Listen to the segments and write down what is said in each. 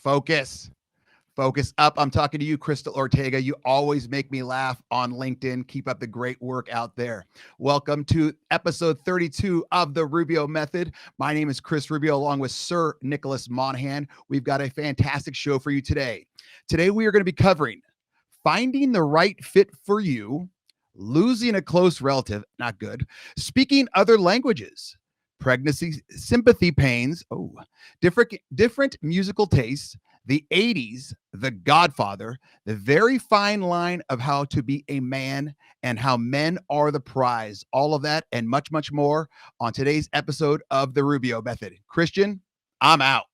Focus. Focus up. I'm talking to you, Crystal Ortega. You always make me laugh on LinkedIn. Keep up the great work out there. Welcome to episode 32 of the Rubio Method. My name is Chris Rubio, along with Sir Nicholas Monahan. We've got a fantastic show for you today. Today, we are going to be covering finding the right fit for you, losing a close relative, not good, speaking other languages, pregnancy sympathy pains, different musical tastes, the 80s, The Godfather, the very fine line of how to be a man and how men are the prize. All of that and much, much more on today's episode of the Rubio Method. Christian, I'm out.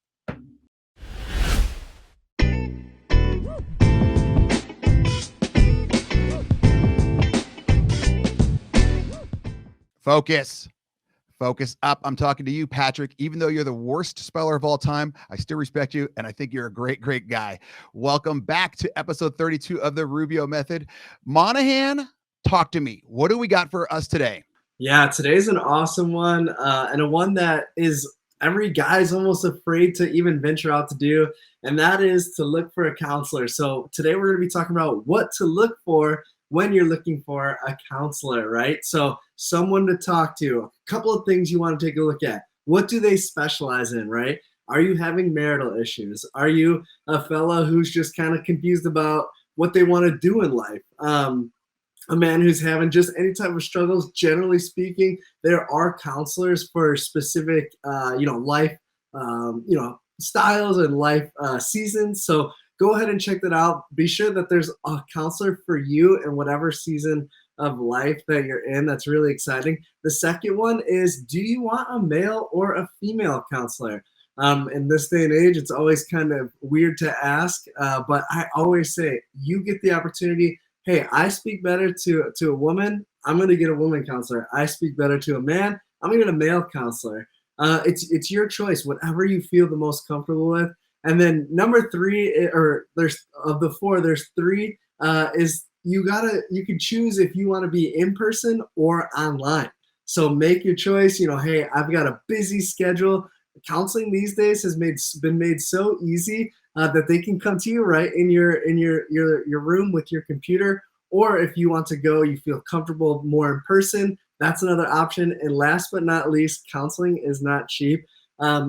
Focus. Focus up. I'm talking to you, Patrick. Even though you're the worst speller of all time, I still respect you, and I think you're a great, great guy. Welcome back to episode 32 of the Rubio Method. Monahan, talk to me. What do we got for us today? Yeah, today's an awesome one, and a one that is every guy's almost afraid to even venture out to do, and that is to look for a counselor. So today we're going to be talking about what to look for when you're looking for a counselor, right? So someone to talk to, a couple of things you want to take a look at. What do they specialize in, right? Are you having marital issues? Are you a fella who's just kind of confused about what they want to do in life? A man who's having just any type of struggles, generally speaking, there are counselors for specific, life, styles and life seasons. So go ahead and check that out. Be sure that there's a counselor for you in whatever season of life that you're in. That's really exciting. The second one is, do you want a male or a female counselor? In this day and age, it's always kind of weird to ask, but I always say you get the opportunity. Hey, I speak better to a woman, I'm going to get a woman counselor. I speak better to a man, I'm going to get a male counselor. It's your choice, whatever you feel the most comfortable with. And then number three, or there's of the four, there's three, is you can choose if you want to be in person or online. So make your choice. Hey, I've got a busy schedule. Counseling these days has been made so easy that they can come to you right in your room with your computer. Or if you want to go, you feel comfortable more in person, that's another option. And last but not least, counseling is not cheap.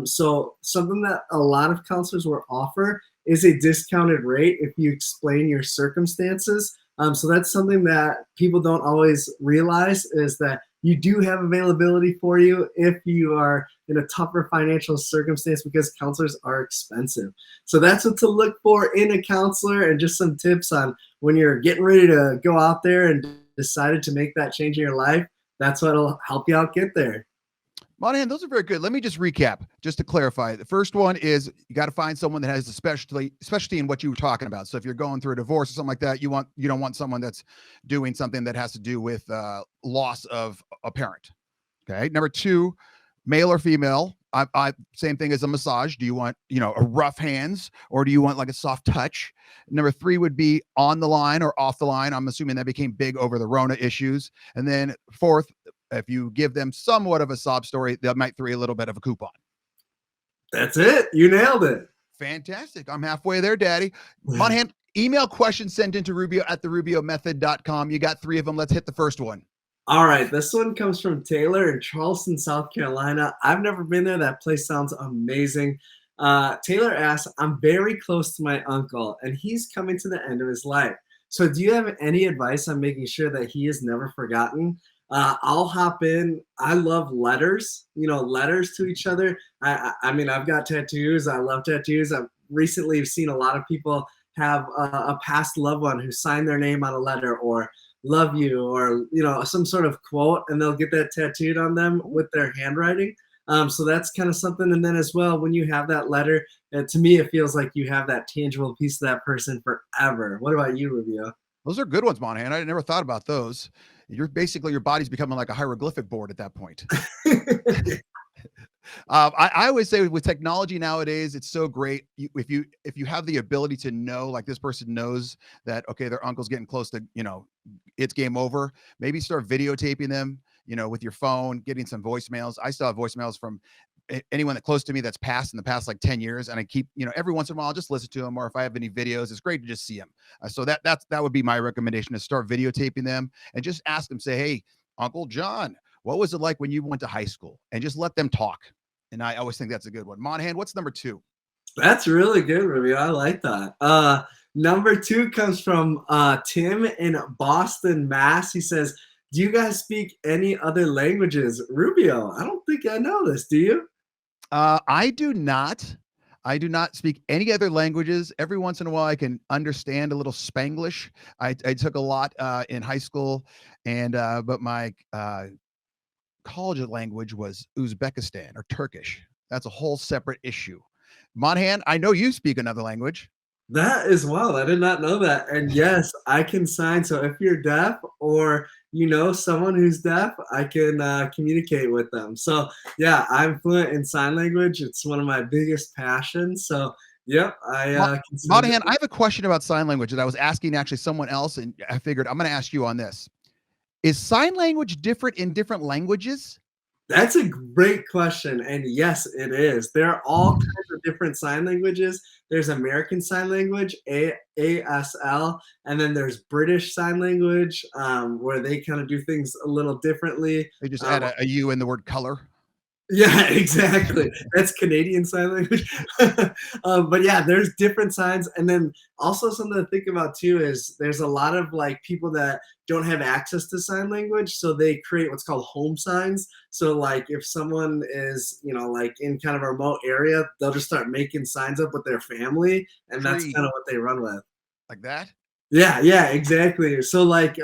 So something that a lot of counselors will offer is a discounted rate if you explain your circumstances. So that's something that people don't always realize, is that you do have availability for you if you are in a tougher financial circumstance, because counselors are expensive. So that's what to look for in a counselor, and just some tips on when you're getting ready to go out there and decided to make that change in your life. That's what'll help you out get there. Monahan, those are very good. Let me just recap, just to clarify. The first one is you got to find someone that has a specialty in what you were talking about. So if you're going through a divorce or something like that, you don't want someone that's doing something that has to do with loss of a parent. Okay. Number two, male or female. I same thing as a massage. Do you want, a rough hands, or do you want like a soft touch? Number three would be on the line or off the line. I'm assuming that became big over the Rona issues. And then fourth, if you give them somewhat of a sob story, they might throw you a little bit of a coupon. That's it. You nailed it. Fantastic. I'm halfway there, Daddy. Monahan, email questions sent into rubio@therubiomethod.com. You got three of them. Let's hit the first one. All right. This one comes from Taylor in Charleston, South Carolina. I've never been there. That place sounds amazing. Taylor asks, I'm very close to my uncle, and he's coming to the end of his life. So do you have any advice on making sure that he is never forgotten? I'll hop in. I love letters, letters to each other. I mean, I've got tattoos. I love tattoos. I've recently seen a lot of people have a past loved one who signed their name on a letter, or love you, or, some sort of quote, and they'll get that tattooed on them with their handwriting. So that's kind of something. And then as well, when you have that letter, to me, it feels like you have that tangible piece of that person forever. What about you, Rubio? Those are good ones, Monahan. I never thought about those. Your body's becoming like a hieroglyphic board at that point. I always say with technology nowadays, it's so great. If you have the ability to know, like this person knows that, okay, their uncle's getting close to, it's game over. Maybe start videotaping them, with your phone, getting some voicemails. I still have voicemails from anyone that close to me that's passed in the past like 10 years, and I keep, every once in a while I'll just listen to them, or if I have any videos, it's great to just see them. So that would be my recommendation, is start videotaping them and just ask them, say, hey, Uncle John, what was it like when you went to high school? And just let them talk. And I always think that's a good one. Monahan, what's number 2? That's really good, Rubio. I like that. Number 2 comes from Tim in Boston, Mass. He says, "Do you guys speak any other languages?" Rubio, I don't think I know this. Do you? I do not. I do not speak any other languages. Every once in a while, I can understand a little Spanglish. I took a lot in high school, and but my college language was Uzbekistan or Turkish. That's a whole separate issue. Monahan, I know you speak another language. That is wild. I did not know that. And yes, I can sign. So if you're deaf or you know someone who's deaf, I can communicate with them. So yeah, I'm fluent in sign language. It's one of my biggest passions. So yep, I can sign. Monahan, I have a question about sign language that I was asking actually someone else, and I figured I'm going to ask you on this. Is sign language different in different languages? That's a great question. And yes, it is. There are all kinds of different sign languages. There's American Sign Language, ASL, and then there's British Sign Language, where they kind of do things a little differently. They just add a U in the word color. Yeah, exactly. That's Canadian Sign Language. But yeah, there's different signs. And then also something to think about too is there's a lot of like people that don't have access to sign language. So they create what's called home signs. So like if someone is, like in kind of a remote area, they'll just start making signs up with their family. And that's Tree. kind of what they run with. Like that? Yeah, exactly. So like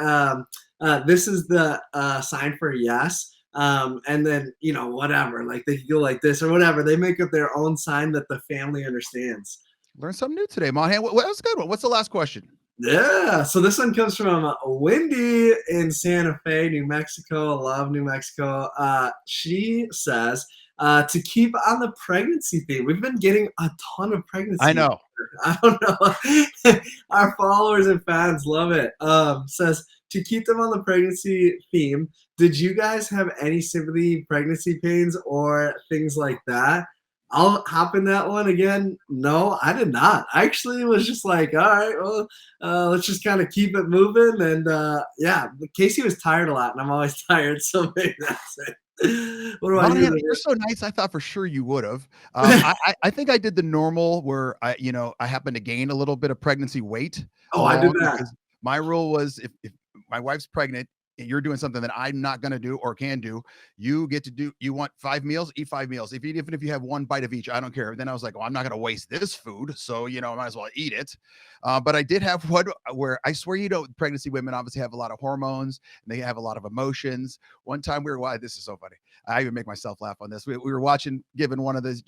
this is the sign for yes. And then whatever, like they could go like this or whatever. They make up their own sign that the family understands. Learn something new today, Monahan. What was a good one? What's the last question? Yeah, so this one comes from Wendy in Santa Fe, New Mexico. I love New Mexico. She says to keep on the pregnancy theme. We've been getting a ton of pregnancy. I know. I don't know. Our followers and fans love it. Says to keep them on the pregnancy theme. Did you guys have any sympathy pregnancy pains or things like that? I'll hop in that one again. No, I did not. I actually was just like, all right, well, let's just kind of keep it moving. And yeah, Casey was tired a lot, and I'm always tired, so maybe that's it. What about Monahan, you? you're so nice. I thought for sure you would have. I think I did the normal where I happened to gain a little bit of pregnancy weight. Oh, I did that. Because my rule was if my wife's pregnant and you're doing something that I'm not going to do or can do, you get to do, you want 5 meals, eat 5 meals. Even if you have one bite of each, I don't care. Then I was like, I'm not going to waste this food. So, I might as well eat it. But I did have one where I swear, pregnancy women obviously have a lot of hormones and they have a lot of emotions. One time this is so funny. I even make myself laugh on this. We were watching, given one of those,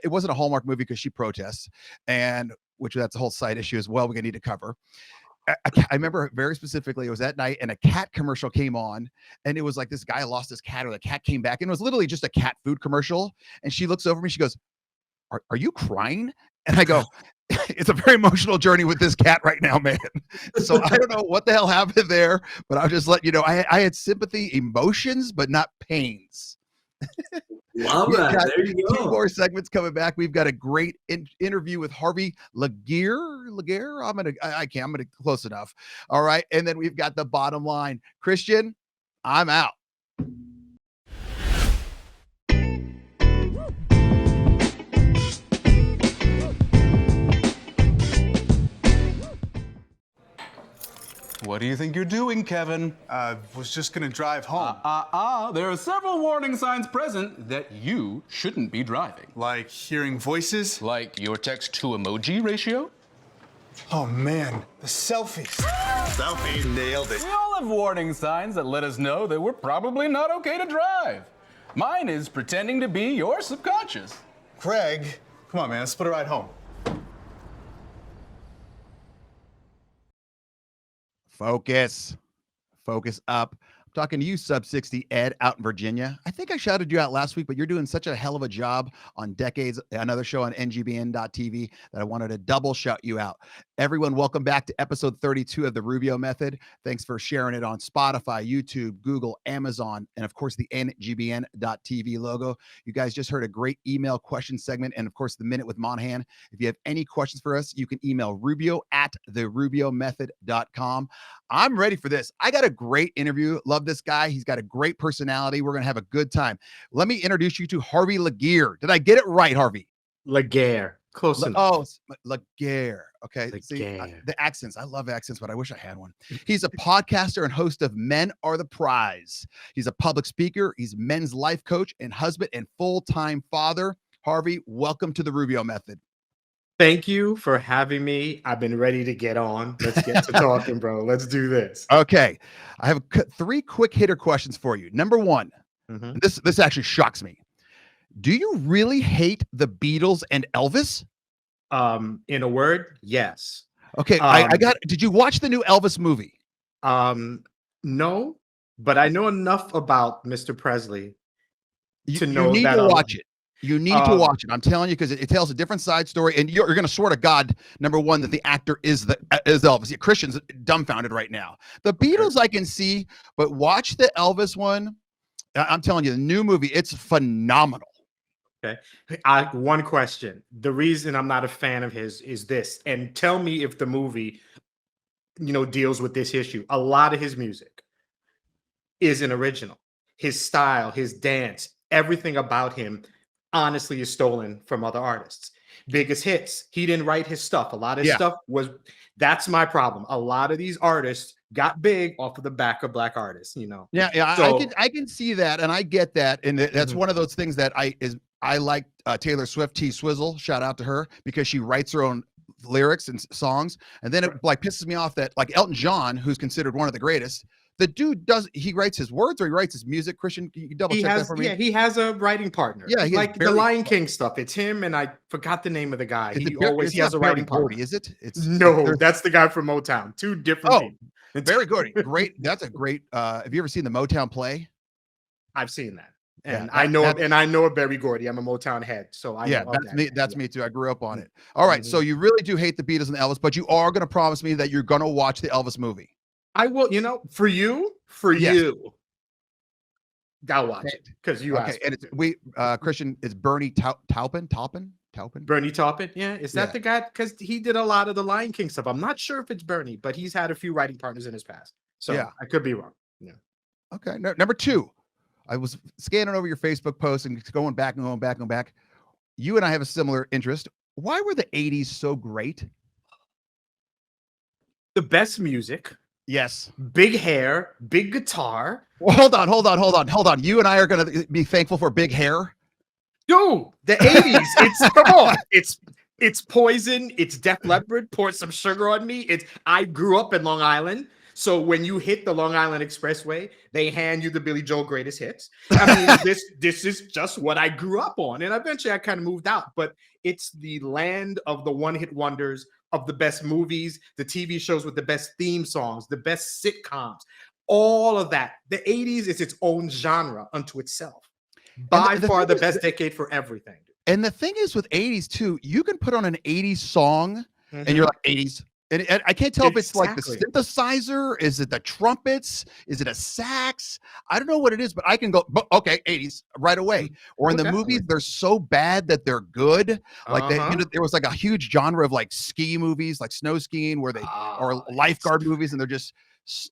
it wasn't a Hallmark movie because she protests, and which that's a whole side issue as well. We're going to need to cover. I remember very specifically, it was that night and a cat commercial came on, and it was like this guy lost his cat or the cat came back, and it was literally just a cat food commercial. And she looks over at me, she goes, are you crying? And I go, it's a very emotional journey with this cat right now, man. So I don't know what the hell happened there, but I'll just let you know, I had sympathy, emotions, but not pains. Love that. There you go. 2 more segments coming back. We've got a great interview with Harvey Laguerre. I'm gonna close enough. All right, and then we've got the bottom line. Christian, I'm out. What do you think you're doing, Kevin? Was just gonna drive home. There are several warning signs present that you shouldn't be driving. Like hearing voices? Like your text to emoji ratio? Oh man, the selfies. Selfie, nailed it. We all have warning signs that let us know that we're probably not okay to drive. Mine is pretending to be your subconscious. Craig, come on man, let's split a ride home. Focus up. talking to you, Sub 60 Ed out in Virginia. I think I shouted you out last week, but you're doing such a hell of a job on Decades, another show on ngbn.tv, that I wanted to double shout you out. Everyone, welcome back to episode 32 of the Rubio Method. Thanks for sharing it on Spotify, YouTube, Google, Amazon, and of course the ngbn.tv logo. You guys just heard a great email question segment, and of course the Minute with Monahan. If you have any questions for us, you can email rubio@therubiomethod.com. I'm ready for this. I got a great interview. Love this guy. He's got a great personality. We're going to have a good time. Let me introduce you to Harvey Laguerre. Did I get it right, Harvey? Laguerre. Close enough. Oh, Laguerre. Okay. Laguerre. See, the accents. I love accents, but I wish I had one. He's a podcaster and host of Men Are the Prize. He's a public speaker. He's men's life coach and husband and full-time father. Harvey, welcome to the Rubio Method. Thank you for having me. I've been ready to get on. Let's get to talking, bro. Let's do this. Okay. I have three quick hitter questions for you. Number one, this actually shocks me. Do you really hate the Beatles and Elvis? In a word, yes. Okay. Did you watch the new Elvis movie? No, but I know enough about Mr. Presley to know you need that to watch it. You need to watch it. I'm telling you, because it tells a different side story, and you're going to swear to God, number one, that the actor is Elvis. Yeah, Christian's dumbfounded right now. The Beatles I can see, but watch the Elvis one. I'm telling you, the new movie, it's phenomenal. Okay. One question. The reason I'm not a fan of his is this, and tell me if the movie, deals with this issue. A lot of his music isn't original. His style, his dance, everything about him honestly is stolen from other artists. Biggest hits, he didn't write his stuff. A lot of his stuff that's my problem. A lot of these artists got big off of the back of black artists, Yeah, so, I can see that, and I get that, and that's one of those things that I like Taylor Swift, T Swizzle, shout out to her, because she writes her own lyrics and songs, and then it pisses me off that Elton John, who's considered one of the greatest, the dude he writes his words or he writes his music. Christian, can you double check that for me? Yeah, he has a writing partner. Yeah, the Lion King stuff. It's him, and I forgot the name of the guy. He has a writing partner. Is it? That's the guy from Motown. Two different people. Very good. Great. That's a great. Have you ever seen the Motown play? I've seen that. And I know of Berry Gordy. I'm a Motown head, so I know that's me. That's me too. I grew up on it. All right, so you really do hate the Beatles and Elvis, but you are going to promise me that you're going to watch the Elvis movie. I will. For you, I'll watch it because you asked. And it's Christian. It's Bernie Taupin. Bernie Taupin. Yeah, is that the guy? Because he did a lot of the Lion King stuff. I'm not sure if it's Bernie, but he's had a few writing partners in his past. So I could be wrong. Yeah. Okay. Number two. I was scanning over your Facebook posts and going back. You and I have a similar interest. Why were the 80s so great? The best music. Yes. Big hair, big guitar. Well, hold on. You and I are going to be thankful for big hair. Dude, the 80s. Come on. It's Poison. It's Def Leppard. Pour some sugar on me. I grew up in Long Island. So when you hit the Long Island Expressway, they hand you the Billy Joel greatest hits. I mean, this is just what I grew up on. And eventually I kind of moved out. But it's the land of the one-hit wonders, of the best movies, the TV shows with the best theme songs, the best sitcoms, all of that. The 80s is its own genre unto itself. By far the best decade for everything. And the thing is with 80s too, you can put on an 80s song and you're like 80s. And I can't tell if it's like the synthesizer. Is it the trumpets? Is it a sax? I don't know what it is, but I can go, okay, 80s right away. Or in the movies, they're so bad that they're good. Like there was like a huge genre of like ski movies, like snow skiing, where or lifeguard movies, and they're just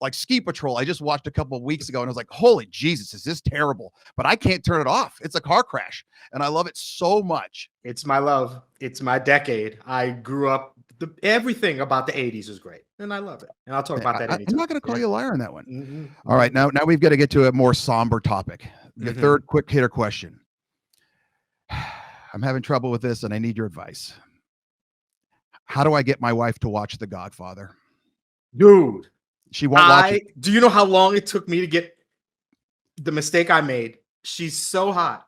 like Ski Patrol. I just watched a couple of weeks ago, and I was like, holy Jesus, is this terrible? But I can't turn it off. It's a car crash, and I love it so much. It's my love. It's my decade. I grew up. Everything about the 80s is great, and I love it. And I'll talk about that anytime. I'm not going to call you a liar on that one. All right, now we've got to get to a more somber topic. The third quick hitter question. I'm having trouble with this, and I need your advice. How do I get my wife to watch The Godfather? Dude, she won't watch it. Do you know how long it took me to get the mistake I made? She's so hot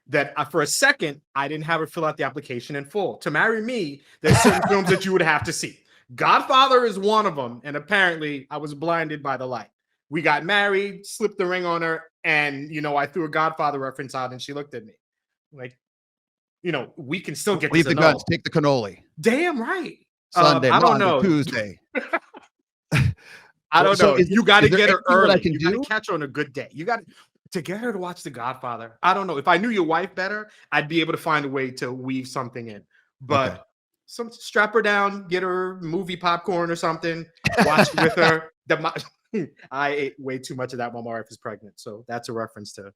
that for a second, I didn't have her fill out the application in full. To marry me, there's certain films that you would have to see. Godfather is one of them, and apparently I was blinded by the light. We got married, slipped the ring on her, and I threw a Godfather reference out, and she looked at me like, we can still get Leave this the annul. guns, take the cannoli. Damn right. Sunday, I don't Monday, know. Tuesday. I don't So know. is You got to there get her anything that I early. can You got do? to catch her on a good day. You got to get her to watch The Godfather. I don't know. If I knew your wife better, I'd be able to find a way to weave something in. But Okay. strap her down, get her movie popcorn or something, watch it with her. I ate way too much of that while my wife was pregnant. So that's a reference to,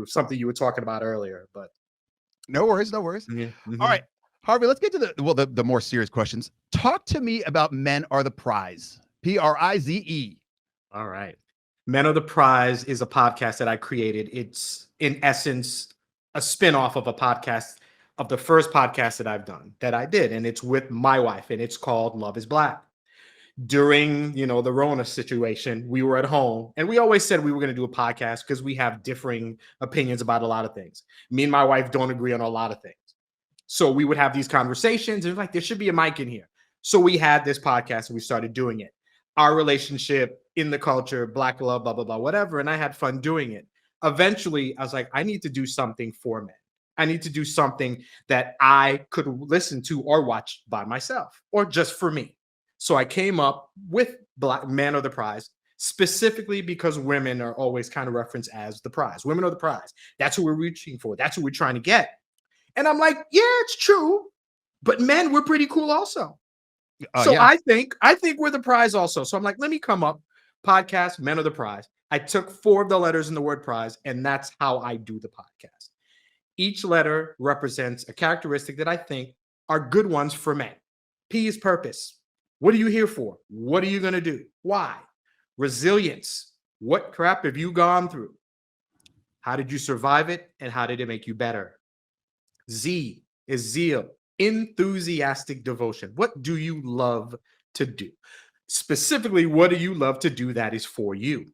something you were talking about earlier. But No worries, no worries. All right, Harvey, let's get to the more serious questions. Talk to me about Men Are the Prize. P.R.I.Z.E. All right. Men of the Prize is a podcast that I created. It's in essence a spin-off of a podcast of the first podcast that I've done that I did. And it's with my wife, and it's called Love is Black. During, the Rona situation, we were at home, and we always said we were going to do a podcast because we have differing opinions about a lot of things. Me and my wife don't agree on a lot of things. So we would have these conversations, and like, there should be a mic in here. So we had this podcast, and we started doing it. Our relationship in the culture, Black love, blah, blah, blah, whatever. And I had fun doing it. Eventually, I was like, I need to do something for men. I need to do something that I could listen to or watch by myself or just for me. So I came up with Black Men Are the Prize, specifically because women are always kind of referenced as the prize. Women are the prize. That's who we're reaching for. That's who we're trying to get. And I'm like, yeah, it's true. But men, we're pretty cool also. So Yeah. I think we're the prize also. So I'm like, let me come up, podcast, Men Are the Prize. I took 4 of the letters in the word prize, and that's how I do the podcast. Each letter represents a characteristic that I think are good ones for men. P is purpose. What are you here for? What are you going to do? Why? Resilience. What crap have you gone through? How did you survive it? And how did it make you better? Z is zeal. Enthusiastic devotion. What do you love to do? Specifically, what do you love to do that is for you?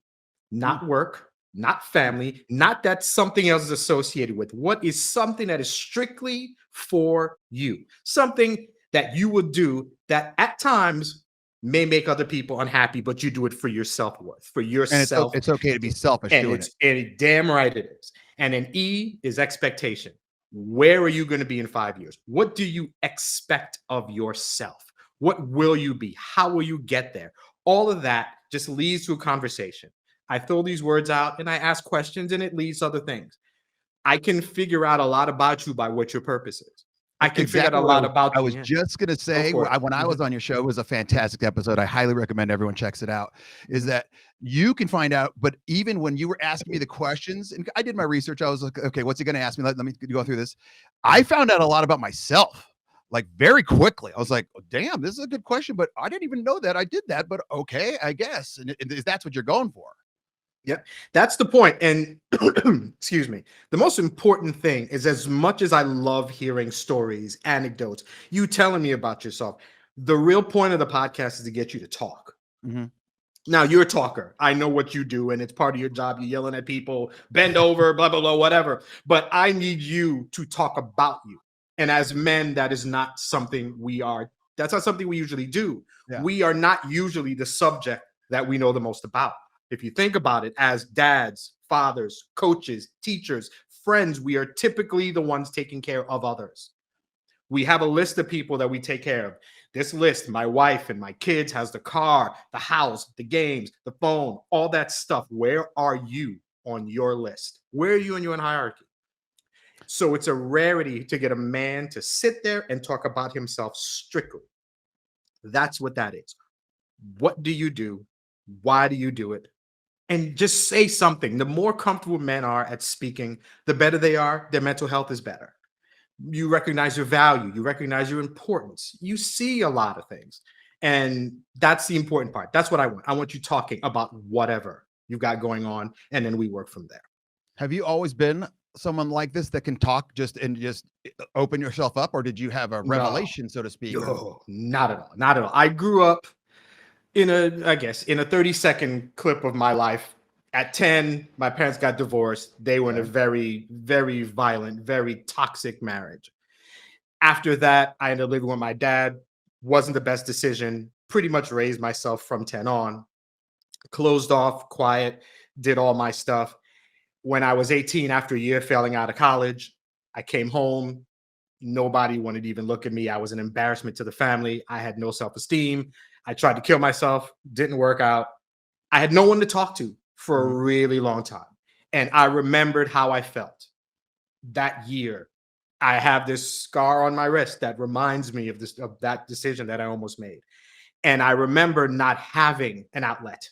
Not work, not family, not that something else is associated with. What is something that is strictly for you? Something that you would do that at times may make other people unhappy, but you do it for your self-worth, for And yourself. it's okay to be selfish And doing it. and damn right it is. And an E is expectation. Where are you going to be in 5 years? What do you expect of yourself? What will you be? How will you get there? All of that just leads to a conversation. I throw these words out and I ask questions, and it leads to other things. I can figure out a lot about you by what your purpose is. I can figure out a lot about I you. was just going to say, for it. when I was on your show, it was a fantastic episode. I highly recommend everyone checks it out. Is that you can find out, but even when you were asking me the questions, and I did my research, I was like, okay, what's he going to ask me? Let me go through this. I found out a lot about myself, like very quickly. I was like, oh, damn, this is a good question, but I didn't even know that I did that. But okay, I guess. And that's what you're going for. Yeah, that's the point. And excuse me, the most important thing is, as much as I love hearing stories, anecdotes, you telling me about yourself, the real point of the podcast is to get you to talk. Now, you're a talker. I know what you do, and it's part of your job. You're yelling at people, bend over, blah, blah, blah, whatever. But I need you to talk about you. And as men, that is not something that's not something we usually do. Yeah. We are not usually the subject that we know the most about. If you think about it, as dads, fathers, coaches, teachers, friends, we are typically the ones taking care of others. We have a list of people that we take care of. This list, my wife and my kids, has the car, the house, the games, the phone, all that stuff. Where are you on your list? Where are you in your hierarchy? So it's a rarity to get a man to sit there and talk about himself strictly. That's what that is. What do you do? Why do you do it? And just say something. The more comfortable men are at speaking, the better they are. Their mental health is better. You recognize your value. You recognize your importance. You see a lot of things. And that's the important part. That's what I want. I want you talking about whatever you've got going on, and then we work from there. Have you always been someone like this that can talk just open yourself up, or did you have a revelation, so to speak? No, not at all. Not at all. I grew up in a 30-second clip of my life. At 10, my parents got divorced. They were in a very, very violent, very toxic marriage. After that, I ended up living with my dad. Wasn't the best decision. Pretty much raised myself from 10 on. closed off, quiet, did all my stuff. When I was 18, after a year failing out of college, I came home. Nobody wanted to even look at me. I was an embarrassment to the family. I had no self-esteem. I tried to kill myself, didn't work out. I had no one to talk to for a really long time. And I remembered how I felt that year. I have this scar on my wrist that reminds me of that decision that I almost made. And I remember not having an outlet,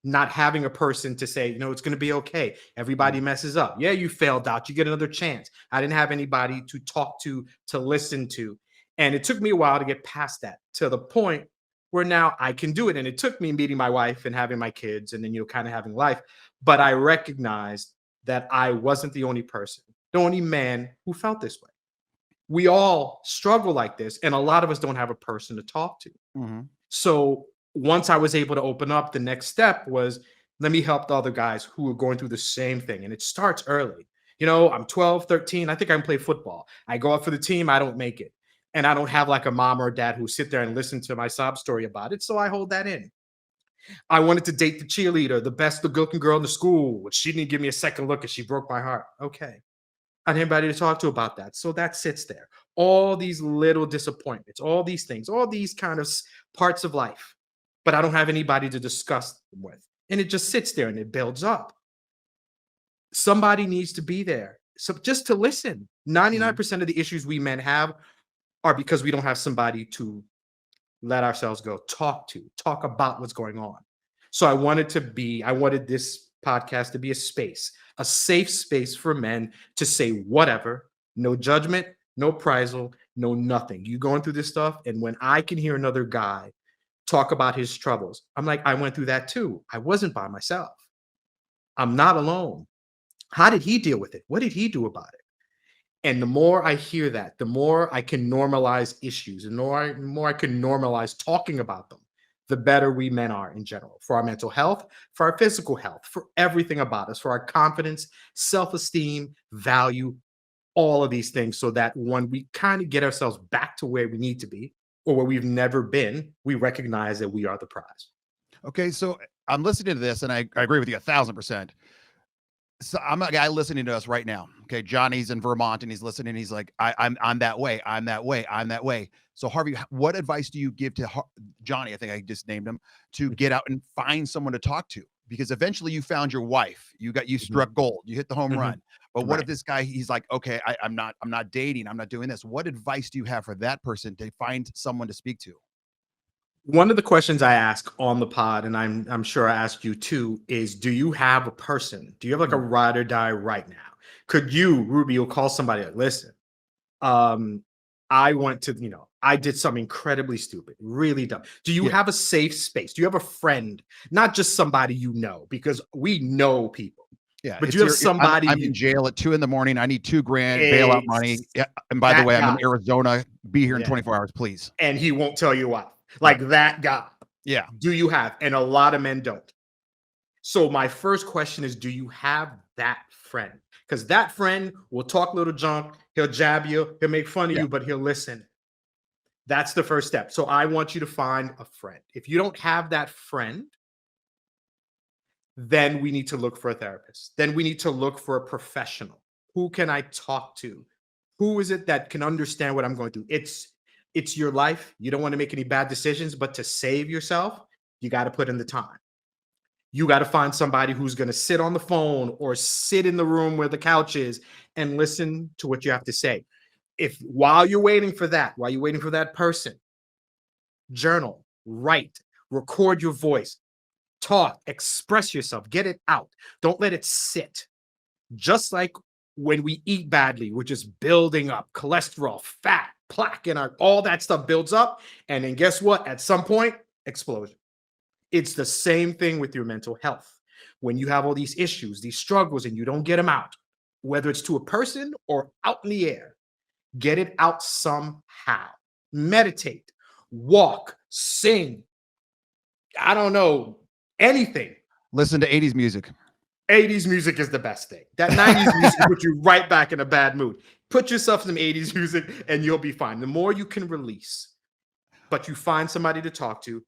not having a person to say, it's going to be okay. Everybody messes up. Yeah, you failed out. You get another chance. I didn't have anybody to talk to listen to. And it took me a while to get past that, to the point where now I can do it. And it took me meeting my wife and having my kids and then, kind of having life. But I recognized that I wasn't the only person, the only man who felt this way. We all struggle like this. And a lot of us don't have a person to talk to. So once I was able to open up, the next step was, let me help the other guys who are going through the same thing. And it starts early. I'm 12, 13. I think I can play football. I go out for the team. I don't make it. And I don't have like a mom or a dad who sit there and listen to my sob story about it. So I hold that in. I wanted to date the cheerleader, the best looking girl in the school, but she didn't give me a second look and she broke my heart. Okay. I didn't have anybody to talk to about that. So that sits there. All these little disappointments, all these things, all these kind of parts of life, but I don't have anybody to discuss them with. And it just sits there and it builds up. Somebody needs to be there. So just to listen. 99% of the issues we men have are because we don't have somebody to let ourselves go, talk about what's going on. So I wanted this podcast to be a space, a safe space for men to say whatever, no judgment, no P.R.I.Z.E, no nothing. You going through this stuff. And when I can hear another guy talk about his troubles, I'm like, I went through that too. I wasn't by myself. I'm not alone. How did he deal with it? What did he do about it? And the more I hear that, the more I can normalize issues, and the more I can normalize talking about them, the better we men are in general, for our mental health, for our physical health, for everything about us, for our confidence, self-esteem, value, all of these things, so that when we kind of get ourselves back to where we need to be or where we've never been, we recognize that we are the prize. Okay, so I'm listening to this and I agree with you 1,000%. So I'm a guy listening to us right now. Okay, Johnny's in Vermont and he's listening. He's like, I'm that way. I'm that way. I'm that way. So Harvey, what advice do you give to Johnny? I think I just named him, to get out and find someone to talk to, because eventually you found your wife. You struck gold. You hit the home run. But what if this guy, he's like, okay, I'm not dating. I'm not doing this. What advice do you have for that person to find someone to speak to? One of the questions I ask on the pod, and I'm sure I asked you too, is, do you have a person? Do you have like a ride or die right now? Could you, Rubio, call somebody like, listen, I want to, I did something incredibly stupid, really dumb. Do you have a safe space? Do you have a friend? Not just somebody because we know people. Yeah, but you have somebody. I'm in jail at 2 a.m. I need $2,000 bailout money. Yeah, and by the way, I'm in Arizona. Be here in 24 hours, please. And he won't tell you why. Like that guy. Yeah. Do you have? And a lot of men don't. So my first question is, do you have that friend? Because that friend will talk little junk. He'll jab you. He'll make fun of you, but he'll listen. That's the first step. So I want you to find a friend. If you don't have that friend, then we need to look for a therapist. Then we need to look for a professional. Who can I talk to? Who is it that can understand what I'm going through? It's your life. You don't want to make any bad decisions, but to save yourself, you got to put in the time. You got to find somebody who's going to sit on the phone or sit in the room where the couch is and listen to what you have to say. If while you're waiting for that person, journal, write, record your voice, talk, express yourself, get it out. Don't let it sit. Just like when we eat badly, we're just building up cholesterol, fat, plaque, and all that stuff builds up. And then guess what? At some point, explosion. It's the same thing with your mental health. When you have all these issues, these struggles, and you don't get them out, whether it's to a person or out in the air, get it out somehow. Meditate, walk, sing. I don't know, anything. Listen to 80s music. 80s music is the best thing. That 90s music puts you right back in a bad mood. Put yourself in some 80s music and you'll be fine. The more you can release, but you find somebody to talk to,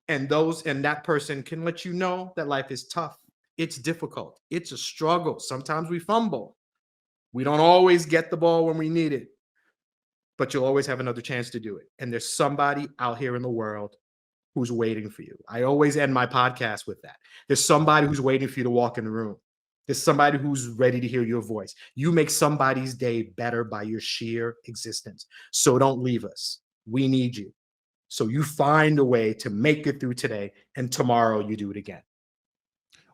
And that person can let you know that life is tough. It's difficult. It's a struggle. Sometimes we fumble. We don't always get the ball when we need it, but you'll always have another chance to do it. And there's somebody out here in the world who's waiting for you. I always end my podcast with that. There's somebody who's waiting for you to walk in the room. There's somebody who's ready to hear your voice. You make somebody's day better by your sheer existence. So don't leave us. We need you. So you find a way to make it through today, and tomorrow you do it again.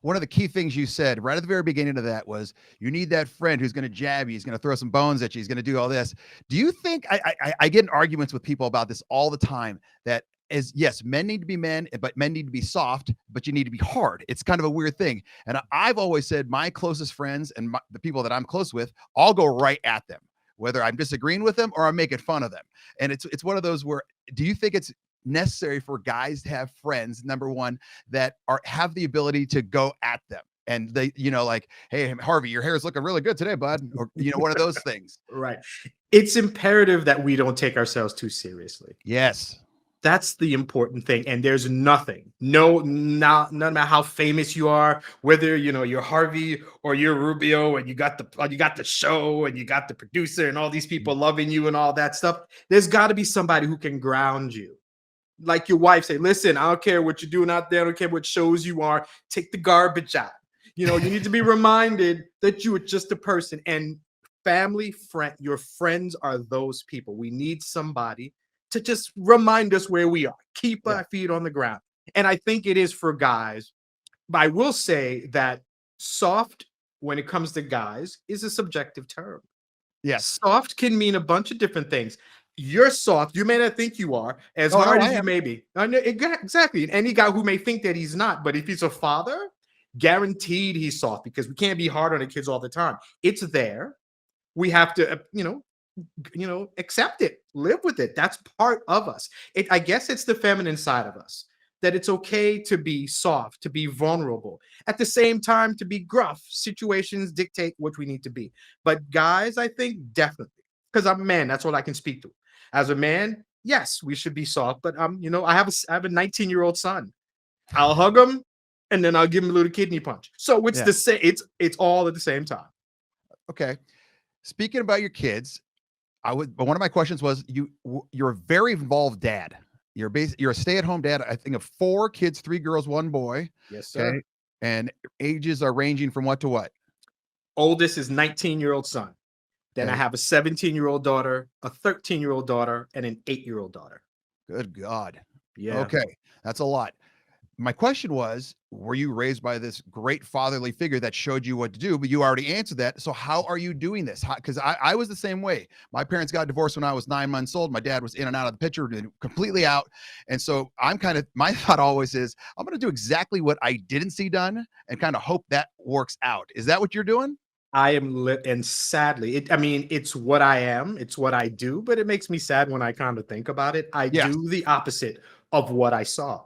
One of the key things you said right at the very beginning of that was you need that friend who's going to jab you, he's going to throw some bones at you, he's going to do all this. Do you think I get in arguments with people about this all the time, that is, yes, men need to be men, but men need to be soft, but you need to be hard. It's kind of a weird thing. And I've always said my closest friends and the people that I'm close with, I'll go right at them, whether I'm disagreeing with them or I'm making fun of them. And it's one of those where, do you think it's necessary for guys to have friends, number one, that have the ability to go at them, and they, like, hey, Harvey, your hair is looking really good today, bud, or one of those things? Right. It's imperative that we don't take ourselves too seriously. Yes. That's the important thing. And there's nothing, no matter how famous you are, whether you're Harvey or you're Rubio, and you got the show and you got the producer and all these people loving you and all that stuff. There's got to be somebody who can ground you. Like your wife say, listen, I don't care what you're doing out there. I don't care what shows you are. Take the garbage out. You need to be reminded that you are just a person. And your friends are those people. We need somebody to just remind us where we are, keep our feet on the ground. And I think it is for guys. But I will say that soft, when it comes to guys, is a subjective term. Yes. Soft can mean a bunch of different things. You're soft. You may not think you are as hard as you may be. Exactly. And any guy who may think that he's not, but if he's a father, guaranteed he's soft, because we can't be hard on the kids all the time. It's there. We have to, accept it, live with it. That's part of us. I guess it's the feminine side of us, that it's okay to be soft, to be vulnerable. At the same time, to be gruff. Situations dictate what we need to be. But guys, I think definitely, because I'm a man, that's what I can speak to. As a man, yes, we should be soft. But I have a 19-year-old son. I'll hug him, and then I'll give him a little kidney punch. So it's the same. It's all at the same time. Okay. Speaking about your kids, but one of my questions was, you're a very involved dad. You're a stay-at-home dad, I think, of 4 kids, 3 girls, 1 boy. Yes, sir. Okay. And ages are ranging from what to what? Oldest is 19-year-old son. Then I have a 17-year-old daughter, a 13-year-old daughter, and an 8-year-old daughter. Good God. Yeah. Okay. That's a lot. My question was, were you raised by this great fatherly figure that showed you what to do? But you already answered that. So how are you doing this? Because I was the same way. My parents got divorced when I was 9 months old. My dad was in and out of the picture, completely out. And so my thought always is, I'm going to do exactly what I didn't see done and kind of hope that works out. Is that what you're doing? I am and sadly, it's what I am. It's what I do. But it makes me sad when I kind of think about it. I do the opposite of what I saw,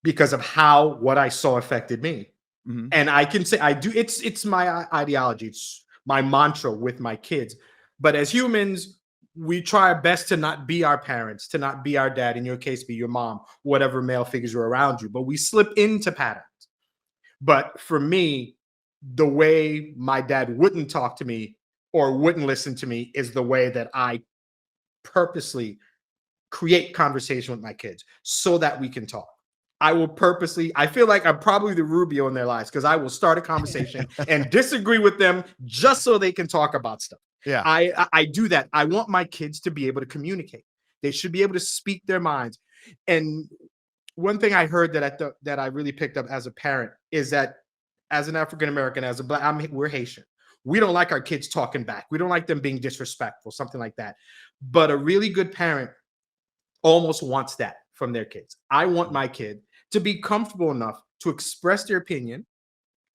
because of how what I saw affected me. Mm-hmm. And I can say I do. It's my ideology. It's my mantra with my kids. But as humans, we try our best to not be our parents, to not be our dad, in your case, be your mom, whatever male figures are around you. But we slip into patterns. But for me, the way my dad wouldn't talk to me or wouldn't listen to me is the way that I purposely create conversation with my kids so that we can talk. I feel like I'm probably the Rubio in their lives, because I will start a conversation and disagree with them just so they can talk about stuff. Yeah. I do that. I want my kids to be able to communicate. They should be able to speak their minds. And one thing I heard that I really picked up as a parent is that as an African-American, as a Black, we're Haitian. We don't like our kids talking back. We don't like them being disrespectful, something like that. But a really good parent almost wants that from their kids. I want my kid to be comfortable enough to express their opinion,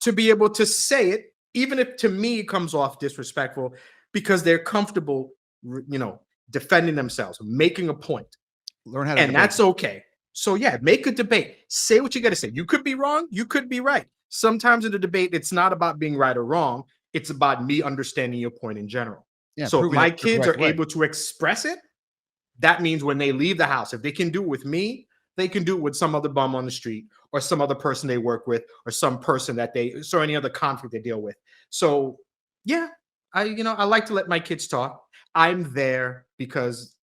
to be able to say it, even if to me it comes off disrespectful, because they're comfortable, defending themselves, making a point. Learn how to and debate. That's okay. So make a debate. Say what you got to say. You could be wrong. You could be right. Sometimes in a debate, it's not about being right or wrong. It's about me understanding your point in general. Yeah, so if my kids are way. able to express it, that means when they leave the house, if they can do it with me, they can do it with some other bum on the street or some other person they work with or some person that or any other conflict they deal with. So yeah, I like to let my kids talk. I'm there because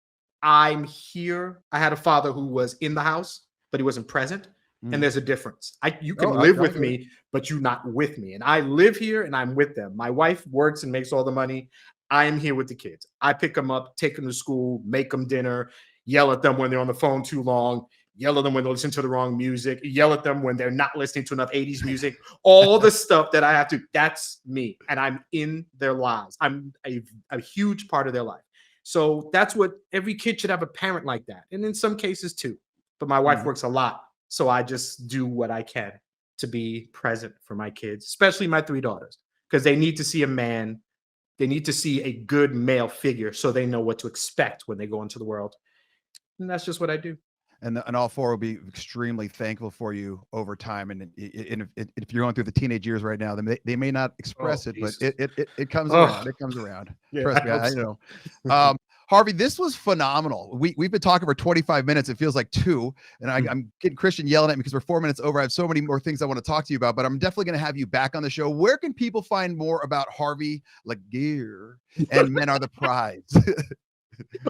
I'm here. I had a father who was in the house, but he wasn't present. And there's a difference. You can live with me, but you're not with me. And I live here and I'm with them. My wife works and makes all the money. I'm here with the kids. I pick them up, take them to school, make them dinner, yell at them when they're on the phone too long, yell at them when they listen to the wrong music, yell at them when they're not listening to enough 80s music, all the stuff that I have to. That's me. And I'm in their lives. I'm a huge part of their life. So that's what every kid should have, a parent like that. And in some cases too. But my wife works a lot. So I just do what I can to be present for my kids, especially my 3 daughters, because they need to see a man. They need to see a good male figure so they know what to expect when they go into the world. And that's just what I do. And all 4 will be extremely thankful for you over time. And if you're going through the teenage years right now, they may not express it, but it comes around. It comes around. Yeah, Trust me, I know. Harvey, this was phenomenal. We've been talking for 25 minutes. It feels like 2. And I'm getting Christian yelling at me because we're 4 minutes over. I have so many more things I want to talk to you about, but I'm definitely going to have you back on the show. Where can people find more about Harvey Laguerre and Men Are the Prize?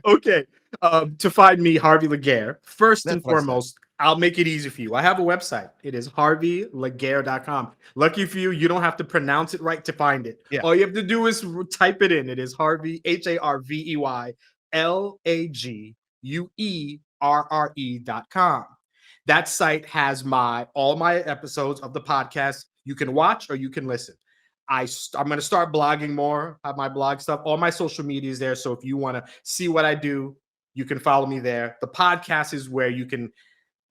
Okay. To find me, Harvey Laguerre, first and foremost, I'll make it easy for you. I have a website. It is harveylaguerre.com. Lucky for you, you don't have to pronounce it right to find it. Yeah. All you have to do is type it in. It is Harvey, HarveyLaguerre.com. That site has all my episodes of the podcast. You can watch or you can listen. I'm going to start blogging more, have my blog stuff. All my social media is there. So if you want to see what I do, you can follow me there. The podcast is where you can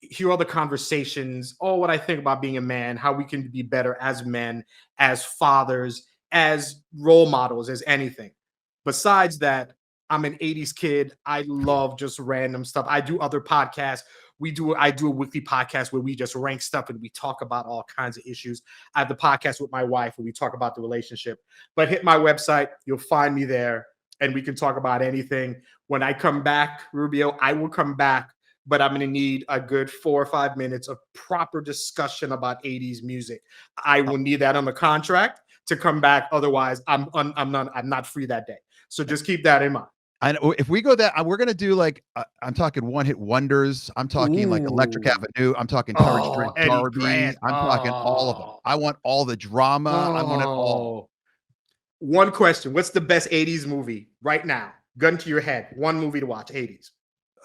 hear all the conversations, all what I think about being a man, how we can be better as men, as fathers, as role models, as anything. Besides that, I'm an 80s kid. I love just random stuff. I do other podcasts. I do a weekly podcast where we just rank stuff and we talk about all kinds of issues. I have the podcast with my wife where we talk about the relationship. But hit my website, you'll find me there, and we can talk about anything. When I come back, Rubio, I will come back, but I'm going to need a good 4 or 5 minutes of proper discussion about 80s music. I will need that on the contract to come back. Otherwise, I'm not free that day. So just keep that in mind. I know if we go that, we're gonna do like I'm talking one-hit wonders. I'm talking like Electric Avenue. I'm talking Courage Trent D'Arby. Grant. I'm talking all of them. I want all the drama. I want it all. One question: what's the best '80s movie right now? Gun to your head. One movie to watch. '80s.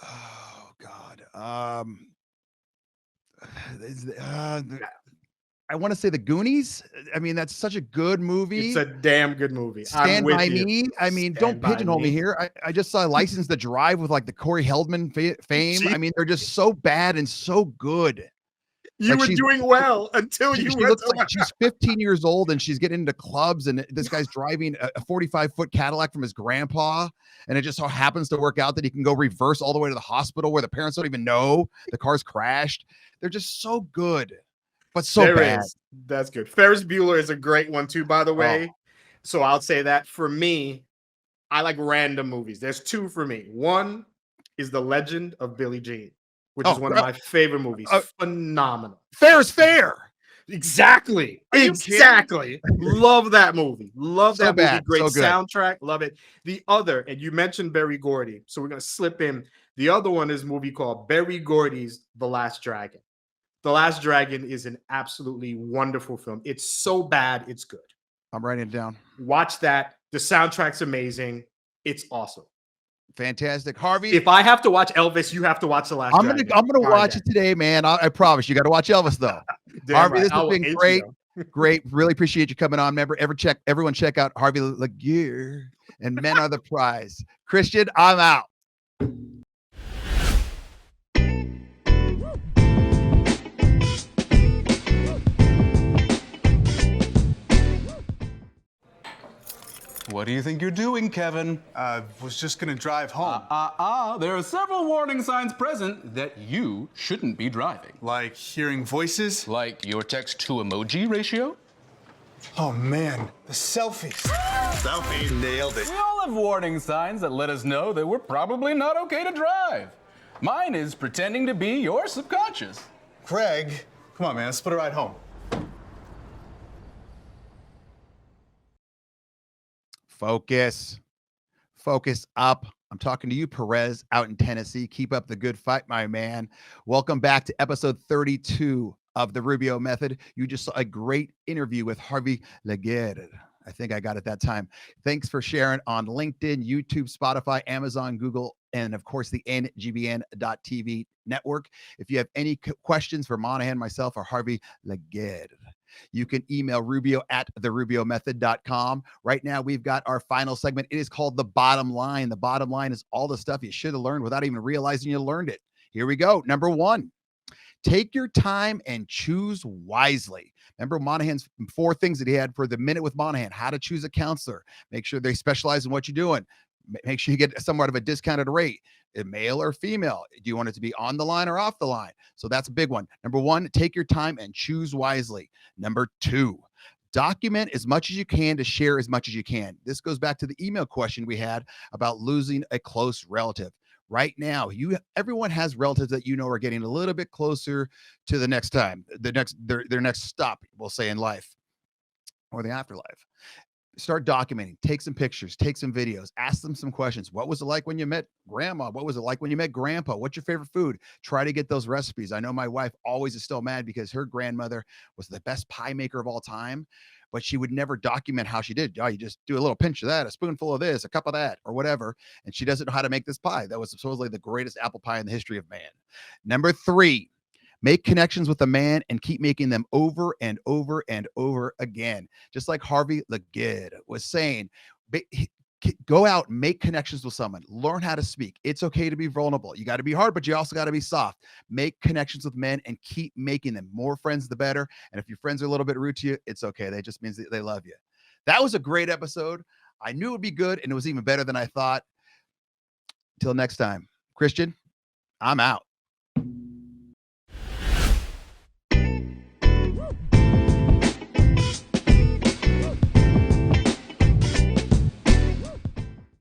Oh God. I want to say The Goonies. I mean, that's such a good movie. It's a damn good movie. Stand By Me. I mean, don't pigeonhole me here. I just saw License to Drive with like the Corey Feldman fame. I mean, they're just so bad and so good. You were doing well until she looks like she's 15 years old and she's getting into clubs, and this guy's driving a 45-foot Cadillac from his grandpa, and it just so happens to work out that he can go reverse all the way to the hospital where the parents don't even know the car's crashed. They're just so good. But so bad. That's good. Ferris Bueller is a great one too, by the way. So I'll say that for me, I like random movies. There's 2 for me. One is The Legend of Billie Jean, which is one of my favorite movies. Phenomenal. Fair is fair. Exactly. Exactly. Love that movie. Love that movie. Great soundtrack. Love it. The other, and you mentioned Berry Gordy, so we're going to slip in. The other one is a movie called Berry Gordy's The Last Dragon. The Last Dragon is an absolutely wonderful film. It's so bad, it's good. I'm writing it down. Watch that. The soundtrack's amazing. It's awesome. Fantastic. Harvey, if I have to watch Elvis, you have to watch The Last Dragon. I'm gonna watch it today, man. I promise you got to watch Elvis though. Harvey, this has been great. Great. Really appreciate you coming on. Remember, everyone check out Harvey Laguerre and Men Are the Prize. Christian, I'm out. What do you think you're doing, Kevin? Was just gonna drive home. There are several warning signs present that you shouldn't be driving. Like hearing voices? Like your text-to-emoji ratio? Oh man, the selfies. Selfie nailed it. We all have warning signs that let us know that we're probably not okay to drive. Mine is pretending to be your subconscious. Craig, come on, man. Let's put a ride home. Focus. Focus up. I'm talking to you, P.R.I.Z.E, out in Tennessee. Keep up the good fight, my man. Welcome back to episode 32 of the Rubio Method. You just saw a great interview with Harvey Laguerre. I think I got it that time. Thanks for sharing on LinkedIn, YouTube, Spotify, Amazon, Google, and of course the NGBN.TV network. If you have any questions for Monahan, myself, or Harvey Laguerre, you can email rubio@therubiomethod.com. Right now, we've got our final segment. It is called The Bottom Line. The bottom line is all the stuff you should have learned without even realizing you learned it. Here we go. Number one, take your time and choose wisely. Remember Monahan's 4 things that he had for the Minute with Monahan: how to choose a counselor, make sure they specialize in what you're doing, make sure you get somewhat of a discounted rate, male or female. Do you want it to be on the line or off the line? So that's a big one. Number 1, take your time and choose wisely. Number 2, document as much as you can to share as much as you can. This goes back to the email question we had about losing a close relative. Right now, everyone has relatives that are getting a little bit closer to the next time, their next stop, we'll say, in life or the afterlife. Start documenting, take some pictures, take some videos, ask them some questions. What was it like when you met grandma? What was it like when you met grandpa? What's your favorite food? Try to get those recipes. I know my wife always is still mad because her grandmother was the best pie maker of all time, but she would never document how she did. Oh, you just do a little pinch of that, a spoonful of this, a cup of that, or whatever. And she doesn't know how to make this pie. That was supposedly the greatest apple pie in the history of man. Number 3, make connections with a man and keep making them over and over and over again. Just like Harvey Laguerre was saying, go out, make connections with someone, learn how to speak. It's okay to be vulnerable. You got to be hard, but you also got to be soft. Make connections with men and keep making them. More friends, the better. And if your friends are a little bit rude to you, it's okay. That just means that they love you. That was a great episode. I knew it would be good, and it was even better than I thought. Till next time, Christian, I'm out.